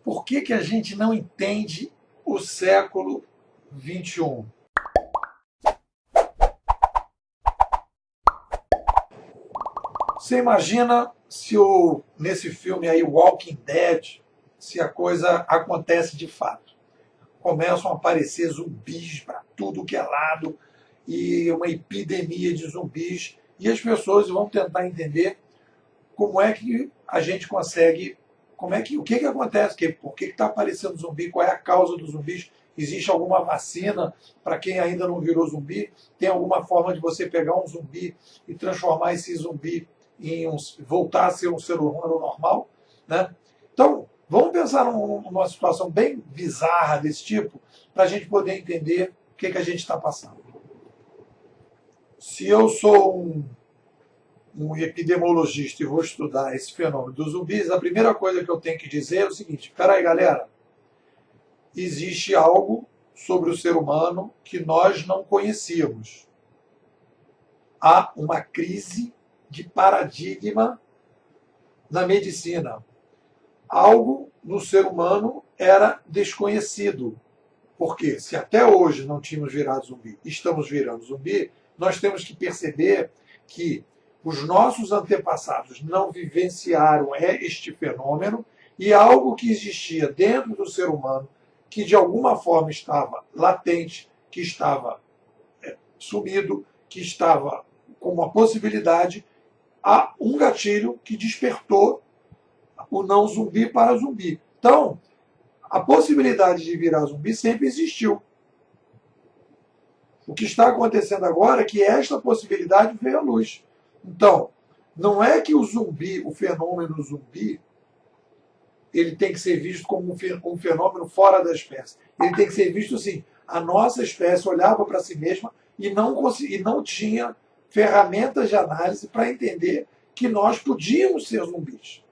por que que a gente não entende o século XXI? Você imagina se nesse filme aí, Walking Dead, se a coisa acontece de fato. Começam a aparecer zumbis para tudo que é lado, e uma epidemia de zumbis, e as pessoas vão tentar entender como é que a gente consegue, o que acontece, por que está aparecendo zumbi, qual é a causa dos zumbis, existe alguma vacina para quem ainda não virou zumbi, tem alguma forma de você pegar um zumbi e transformar esse zumbi voltar a ser um ser humano normal, né? Então, vamos pensar numa situação bem bizarra desse tipo, para a gente poder entender o que a gente está passando. Se eu sou um epidemiologista e vou estudar esse fenômeno dos zumbis, a primeira coisa que eu tenho que dizer é o seguinte: peraí, galera, existe algo sobre o ser humano que nós não conhecíamos. Há uma crise de paradigma na medicina. Algo no ser humano era desconhecido. Porque se até hoje não tínhamos virado zumbi, estamos virando zumbi, nós temos que perceber que os nossos antepassados não vivenciaram este fenômeno e algo que existia dentro do ser humano, que de alguma forma estava latente, que estava sumido, que estava com uma possibilidade, há um gatilho que despertou o não zumbi para zumbi. Então, a possibilidade de virar zumbi sempre existiu. O que está acontecendo agora é que esta possibilidade veio à luz. Então, não é que o zumbi, o fenômeno zumbi, ele tem que ser visto como um fenômeno fora da espécie. Ele tem que ser visto assim: a nossa espécie olhava para si mesma e não tinha ferramentas de análise para entender que nós podíamos ser zumbis.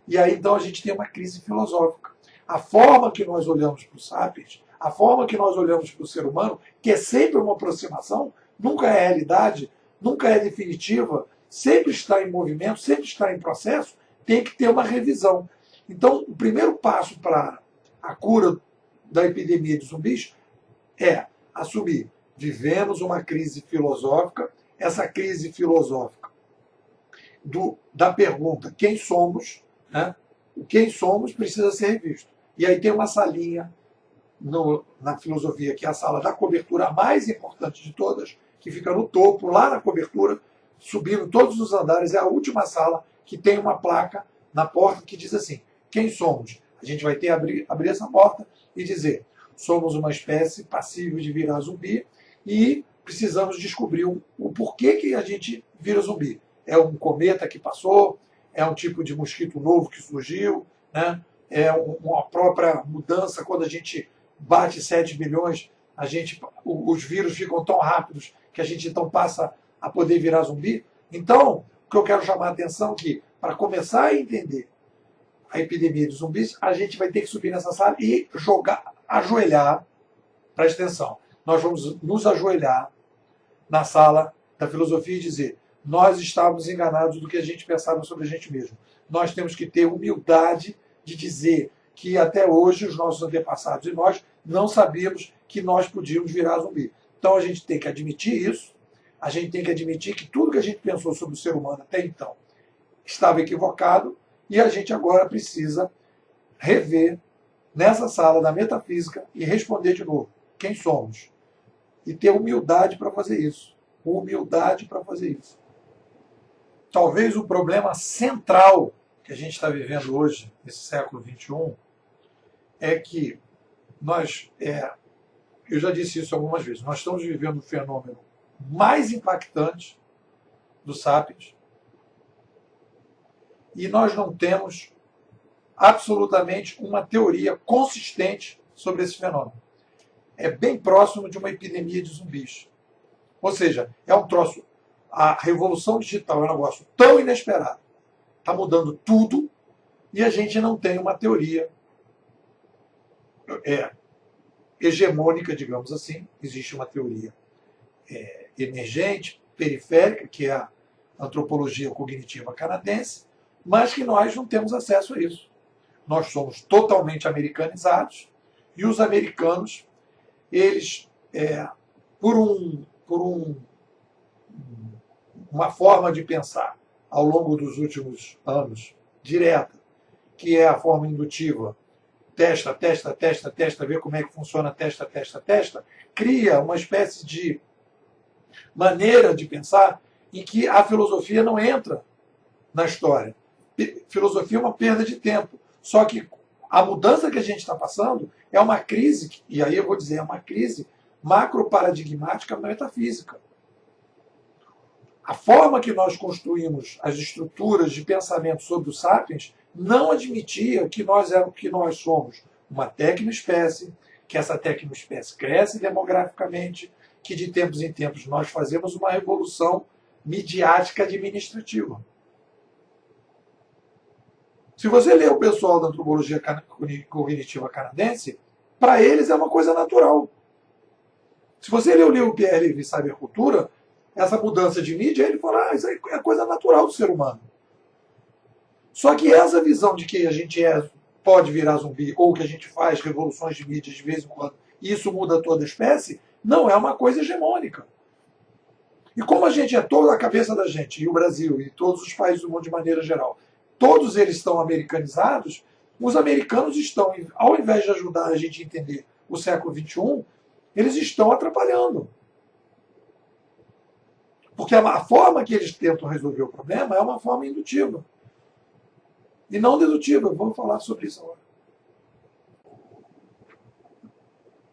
E aí, então, a gente tem uma crise filosófica. A forma que nós olhamos para os sapiens, a forma que nós olhamos para o ser humano, que é sempre uma aproximação, nunca é realidade, nunca é definitiva, sempre está em movimento, sempre está em processo, tem que ter uma revisão. Então, o primeiro passo para a cura da epidemia de zumbis é assumir: vivemos uma crise filosófica. Essa crise filosófica da pergunta quem somos, né? O quem somos precisa ser revisto. E aí tem uma salinha na filosofia, que é a sala da cobertura, a mais importante de todas, que fica no topo, lá na cobertura, subindo todos os andares, é a última sala, que tem uma placa na porta que diz assim: quem somos? A gente vai ter que abrir essa porta e dizer: somos uma espécie passível de virar zumbi e precisamos descobrir o porquê que a gente vira zumbi. É um cometa que passou, é um tipo de mosquito novo que surgiu, né? É uma própria mudança. Quando a gente bate 7 bilhões, os vírus ficam tão rápidos que a gente então passa a poder virar zumbi. Então, o que eu quero chamar a atenção é que, para começar a entender a epidemia de zumbis, a gente vai ter que subir nessa sala e ajoelhar, presta atenção, nós vamos nos ajoelhar na sala da filosofia e dizer: nós estávamos enganados do que a gente pensava sobre a gente mesmo. Nós temos que ter humildade de dizer que até hoje os nossos antepassados e nós não sabíamos que nós podíamos virar zumbi. Então a gente tem que admitir isso, a gente tem que admitir que tudo que a gente pensou sobre o ser humano até então estava equivocado, e a gente agora precisa rever nessa sala da metafísica e responder de novo: quem somos? E ter humildade para fazer isso. Humildade para fazer isso. Talvez o problema central que a gente está vivendo hoje, nesse século XXI, é que eu já disse isso algumas vezes, nós estamos vivendo o fenômeno mais impactante do Sapiens e nós não temos absolutamente uma teoria consistente sobre esse fenômeno. É bem próximo de uma epidemia de zumbis. Ou seja, é um troço. A revolução digital é um negócio tão inesperado, está mudando tudo, e a gente não tem uma teoria hegemônica, digamos assim. Existe uma teoria emergente, periférica, que é a antropologia cognitiva canadense, mas que nós não temos acesso a isso. nós somos totalmente americanizados, e os americanos, eles, por uma forma de pensar ao longo dos últimos anos, direta, que é a forma indutiva, testa, testa, testa, testa, ver como é que funciona, testa, testa, testa, cria uma espécie de maneira de pensar em que a filosofia não entra na história. Filosofia é uma perda de tempo. Só que a mudança que a gente está passando é uma crise, e aí eu vou dizer, é uma crise macroparadigmática metafísica. A forma que nós construímos as estruturas de pensamento sobre os sapiens não admitia que nós somos uma tecnoespécie, que essa tecnoespécie cresce demograficamente, que de tempos em tempos nós fazemos uma revolução midiática administrativa. Se você ler o pessoal da antropologia cognitiva canadense, para eles é uma coisa natural. Se você ler o livro Pierre Levy Cybercultura, essa mudança de mídia, ele fala, isso é coisa natural do ser humano. Só que essa visão de que a gente pode virar zumbi, ou que a gente faz revoluções de mídia de vez em quando, e isso muda toda a espécie, não é uma coisa hegemônica. E como a gente é toda a cabeça da gente, e o Brasil, e todos os países do mundo de maneira geral, todos eles estão americanizados, os americanos estão, ao invés de ajudar a gente a entender o século XXI, eles estão atrapalhando. Porque a forma que eles tentam resolver o problema é uma forma indutiva. E não dedutiva. Vamos falar sobre isso agora.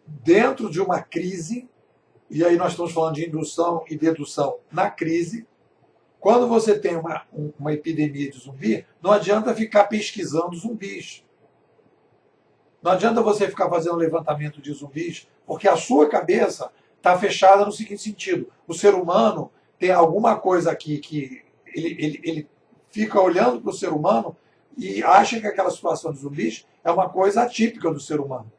Dentro de uma crise, e aí nós estamos falando de indução e dedução na crise, quando você tem uma epidemia de zumbi, não adianta ficar pesquisando zumbis. Não adianta você ficar fazendo levantamento de zumbis, porque a sua cabeça está fechada no seguinte sentido. O ser humano tem alguma coisa aqui que ele fica olhando para o ser humano e acha que aquela situação de zumbis é uma coisa atípica do ser humano.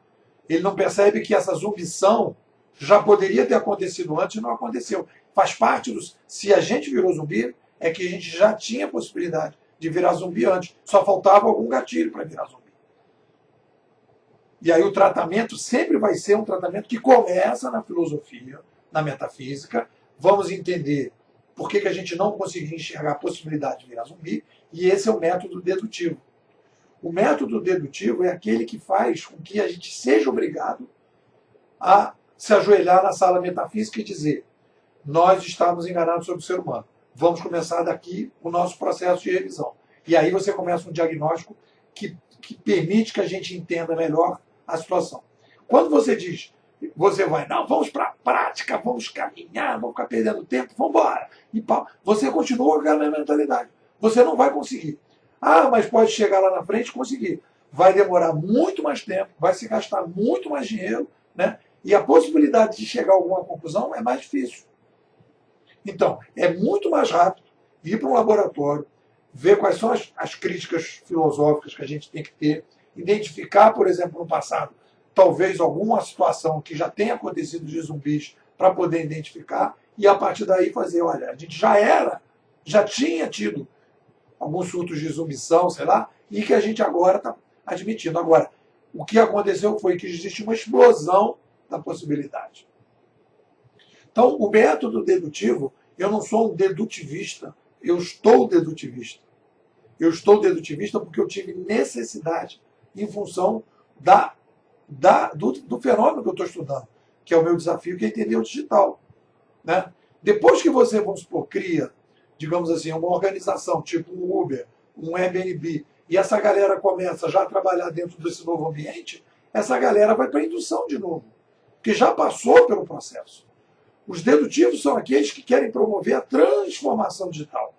Ele não percebe que essa zumbição já poderia ter acontecido antes e não aconteceu. Faz parte dos... Se a gente virou zumbi, é que a gente já tinha a possibilidade de virar zumbi antes. Só faltava algum gatilho para virar zumbi. E aí o tratamento sempre vai ser um tratamento que começa na filosofia, na metafísica. Vamos entender por que a gente não conseguia enxergar a possibilidade de virar zumbi, e esse é o método dedutivo. O método dedutivo é aquele que faz com que a gente seja obrigado a se ajoelhar na sala metafísica e dizer: nós estamos enganados sobre o ser humano. Vamos começar daqui o nosso processo de revisão. E aí você começa um diagnóstico que permite que a gente entenda melhor a situação. Quando você diz, você vai, não, vamos para a prática, vamos caminhar, vamos ficar perdendo tempo, vamos embora. E pá, você continua com aquela mentalidade. Você não vai conseguir. Ah, mas pode chegar lá na frente e conseguir. Vai demorar muito mais tempo, vai se gastar muito mais dinheiro, né? E a possibilidade de chegar a alguma conclusão é mais difícil. Então, é muito mais rápido ir para um laboratório, ver quais são as críticas filosóficas que a gente tem que ter, identificar, por exemplo, no passado, talvez alguma situação que já tenha acontecido de zumbis para poder identificar, e a partir daí fazer, olha, a gente já tinha tido alguns surtos de zumbição, sei lá, e que a gente agora está admitindo. Agora, o que aconteceu foi que existe uma explosão da possibilidade. Então, o método dedutivo, eu não sou um dedutivista, eu estou dedutivista. Eu estou dedutivista porque eu tive necessidade em função do fenômeno que eu estou estudando, que é o meu desafio, que é entender o digital. Né? Depois que você, vamos supor, cria, digamos assim, uma organização, tipo um Uber, um Airbnb, e essa galera começa já a trabalhar dentro desse novo ambiente, essa galera vai para a indução de novo, porque já passou pelo processo. Os dedutivos são aqueles que querem promover a transformação digital.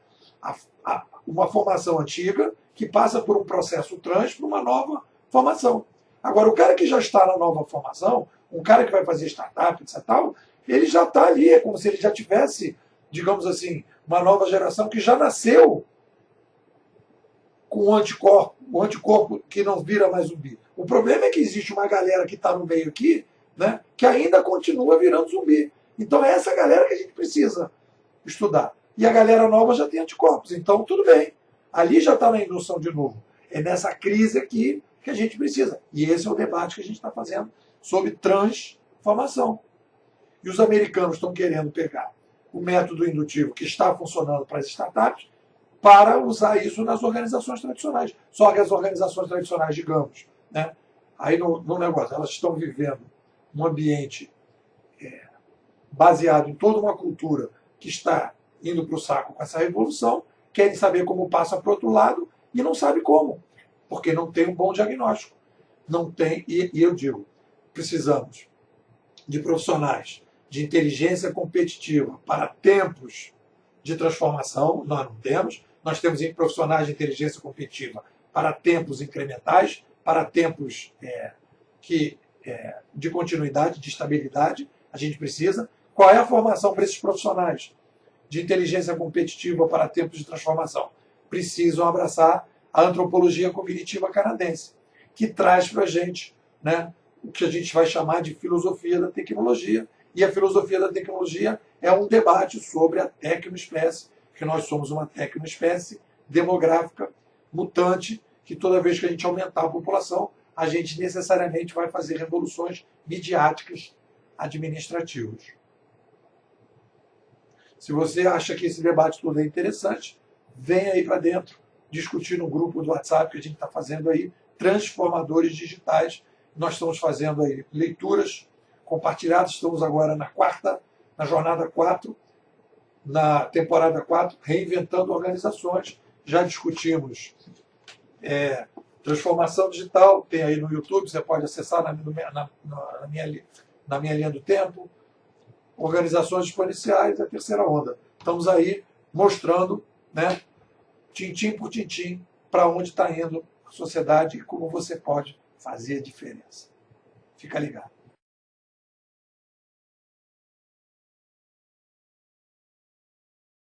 Uma formação antiga que passa por um processo trans para uma nova formação. Agora, o cara que já está na nova formação, um cara que vai fazer startup, etc. Tal, ele já está ali, é como se ele já tivesse, digamos assim, uma nova geração que já nasceu com o anticorpo que não vira mais zumbi. O problema é que existe uma galera que está no meio aqui, né, que ainda continua virando zumbi. Então é essa galera que a gente precisa estudar. E a galera nova já tem anticorpos. Então tudo bem. Ali já está na indução de novo. É nessa crise aqui que a gente precisa. E esse é o debate que a gente está fazendo sobre transformação. E os americanos estão querendo pegar o método indutivo que está funcionando para as startups para usar isso nas organizações tradicionais. Só que as organizações tradicionais, digamos, né, aí no negócio, elas estão vivendo um ambiente baseado em toda uma cultura que está indo para o saco com essa revolução, querem saber como passa para o outro lado e não sabe como, porque não tem um bom diagnóstico. Não tem, e eu digo, precisamos de profissionais de inteligência competitiva para tempos de transformação, nós não temos. Nós temos profissionais de inteligência competitiva para tempos incrementais, para tempos de continuidade, de estabilidade. A gente precisa. Qual é a formação para esses profissionais de inteligência competitiva para tempos de transformação? Precisam abraçar a antropologia cognitiva canadense, que traz para a gente, né, o que a gente vai chamar de filosofia da tecnologia. E a filosofia da tecnologia é um debate sobre a tecnoespécie, que nós somos uma tecnoespécie demográfica, mutante, que toda vez que a gente aumentar a população, a gente necessariamente vai fazer revoluções midiáticas administrativas. Se você acha que esse debate todo é interessante, vem aí para dentro, discutir no grupo do WhatsApp que a gente está fazendo aí, Transformadores Digitais. Nós estamos fazendo aí leituras compartilhadas, estamos agora na jornada 4, na temporada 4, reinventando organizações. Já discutimos transformação digital, tem aí no YouTube, você pode acessar na minha linha do tempo. Organizações exponenciais, a terceira onda. Estamos aí mostrando, né, tintim por tintim, para onde está indo a sociedade e como você pode fazer a diferença. Fica ligado.